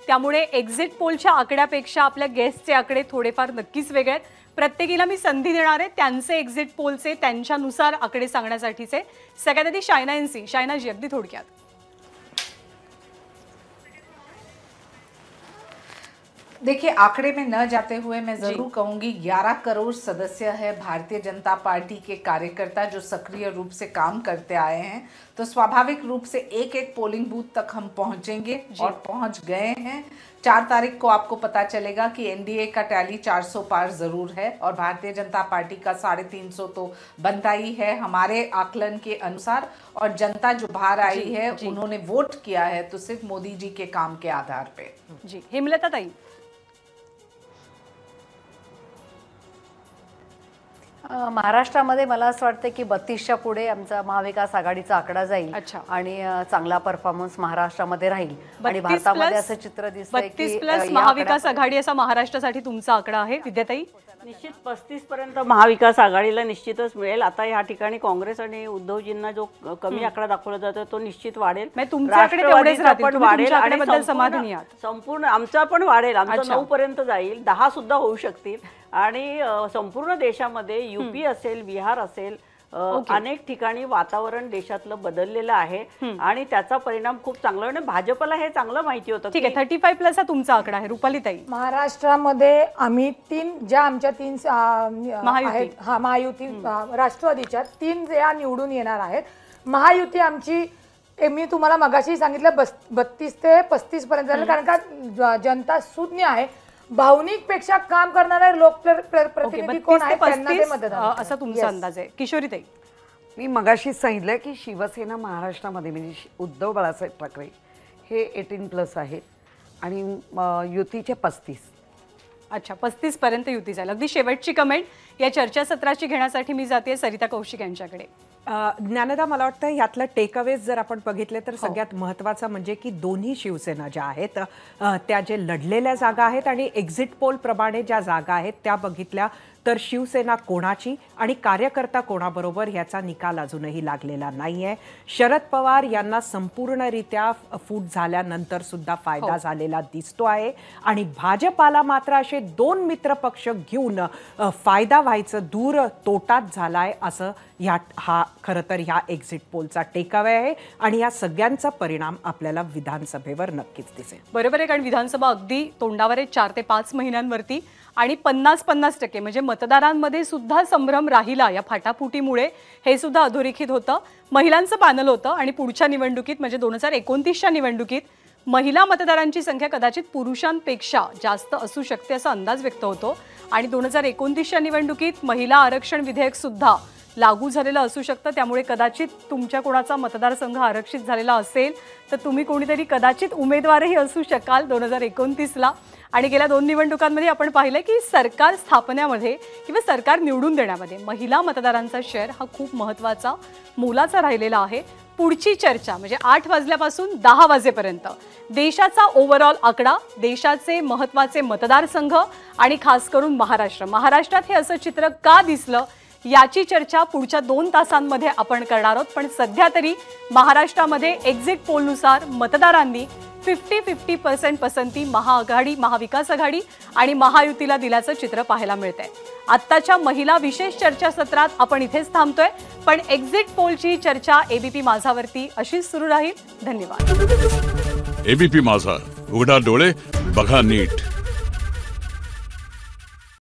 त्यामुळे एक्झिट पोलच्या आकड्यापेक्षा आपल्या गेस्टचे आकडे थोडेफार नक्कीच वेगळे आहेत। प्रत्येकीला मी संधी देणार आहे त्यांचे एक्झिट पोलचे त्यांच्यानुसार आकडे सांगण्यासाठीचे। सगळ्यात आधी शायना एनसी, शायनाजी अगदी थोडक्यात। देखिए, आंकड़े में न जाते हुए मैं जरूर कहूंगी 11 करोड़ सदस्य है भारतीय जनता पार्टी के कार्यकर्ता जो सक्रिय रूप से काम करते आए हैं, तो स्वाभाविक रूप से एक एक पोलिंग बूथ तक हम पहुंचेंगे और पहुंच गए हैं। 4 तारीख को आपको पता चलेगा कि एनडीए का टैली 400 पार जरूर है और भारतीय जनता पार्टी का 350 तो बनता ही है हमारे आकलन के अनुसार। और जनता जो बाहर आई है उन्होंने वोट किया है तो सिर्फ मोदी जी के काम के आधार पे। जी, हेमलता ताई। महाराष्ट्रामध्ये मला असं वाटतं की 32च्या पुढे आमचा महाविकास आघाडीचा आकडा जाईल आणि चांगला परफॉर्मन्स महाराष्ट्रामध्ये राहील आणि भारतामध्ये असं चित्र दिसतंय की 32+ महाविकास आघाडी असा महाराष्ट्रासाठी तुमचा आकडा आहे। विद्याताई, निश्चित 35 पर्यंत महाविकास आघाडीला निश्चितच मिळेल। आता या ठिकाणी काँग्रेस आणि उद्धवजींना जो कमी आकडा दाखवला जातो तो निश्चित वाढेल। संपूर्ण आमचा पण वाढेल, आमचा 9 पर्यंत जाईल, 10 सुद्धा होऊ शकतील। आणि संपूर्ण देशामध्ये यूपी असेल, बिहार असेल, अनेक ठिकाणी वातावरण देशातलं बदललेलं आहे आणि त्याचा परिणाम खूप चांगला आहे। भाजपला हे चांगलं माहिती होतं। ठीक आहे, 35+ हा तुमचा आकडा आहे। रुपाली ताई, महाराष्ट्रामध्ये आम्ही आमच्या 3 महायुती राष्ट्रवादीच्या 3 ज्या निवडून येणार आहेत। महायुती आमची मी तुम्हाला मगाशी सांगितलं 32 ते 35 पर्यंत जाईल, कारण का जनता सुज्ञ आहे। भावनिक पेक्षा काम करणारे लोकप्रतिनिधी कोण आहेत त्यांना ते मतदान असा तुमचा अंदाज आहे। किशोरी ताई, मी मगाशी सांगितलं की शिवसेना महाराष्ट्रामध्ये म्हणजे उद्धव बाळासाहेब ठाकरे हे 18+ आहे आणि युतीचे 35। अच्छा, 35 पर्यंत युती जाईल। अगदी शेवटची कमेंट या चर्चासत्राची घेण्यासाठी मी जाते सरिता कौशिक यांच्याकडे। ज्ञानदा, मला वाटतं यातलं टेकअवेज जर आपण बघितले तर सगळ्यात महत्त्वाचं म्हणजे की दोन्ही शिवसेना ज्या आहेत त्या जे लढलेल्या जागा आहेत आणि एक्झिट पोल प्रमाणे ज्या जागा आहेत त्या बघितल्या तर शिवसेना कोणाची आणि कार्यकर्ता कोणाबरोबर याचा निकाल अजूनही लागलेला नाहीये। शरद पवार यांना संपूर्णरित्या फूट झाल्यानंतर सुद्धा फायदा झालेला दिसतो आहे आणि भाजपाला मात्र असे 2 मित्र पक्ष घेऊन फायदा व्हायचं दूर तोटाच झालाय असं हा खरं तर ह्या एक्झिट पोलचा टेकअवे आहे आणि या सगळ्यांचा परिणाम आपल्याला विधानसभेवर नक्कीच दिसेल। बरोबर आहे, कारण विधानसभा अगदी तोंडावर आहे 4 ते 5 महिन्यांवरती आणि 50-50% म्हणजे मतदारांमध्ये सुद्धा संभ्रम राहिला या फाटाफुटीमुळे। हे सुद्धा अधोरेखित होतं। महिलांचं पॅनल होतं आणि पुढच्या निवडणुकीत म्हणजे 2029च्या निवडणुकीत महिला मतदारांची संख्या कदाचित पुरुषांपेक्षा जास्त असू शकते असा अंदाज व्यक्त होतो आणि 2029च्या निवडणुकीत महिला आरक्षण विधेयक सुद्धा लागू झालेलं असू शकतं। त्यामुळे कदाचित तुमच्या कोणाचा मतदारसंघ आरक्षित झालेला असेल तर तुम्ही कोणीतरी कदाचित उमेदवारही असू शकाल 2029ला। आणि गेल्या 2 निवडणुकांमध्ये आपण पाहिलं की सरकार स्थापण्यामध्ये किंवा सरकार निवडून देण्यामध्ये महिला मतदारांचा शेअर हा खूप महत्त्वाचा मोलाचा राहिलेला आहे। पुढची चर्चा म्हणजे 8 वाजल्यापासून 10 वाजेपर्यंत देशाचा ओव्हरऑल आकडा, देशाचे महत्त्वाचे मतदारसंघ आणि खास करून महाराष्ट्रात हे असं चित्र का दिसलं याची चर्चा पुढच्या 2 तासांमध्ये आपण करणार आहोत। पण सध्या तरी महाराष्ट्रामध्ये एक्झिट पोलनुसार मतदारांनी 50-50% पसंती महाविकास आघाडी आणि महायुतीला दिल्याचं चित्र पाहायला मिळतंय। आत्ताच्या महिला विशेष चर्चा सत्रात आपण इथेच थांबतोय, पण एक्झिट पोलची चर्चा एबीपी माझावरती अशीच सुरू राहील। धन्यवाद। एबीपी माझा, उघडा डोळे बघा नीट।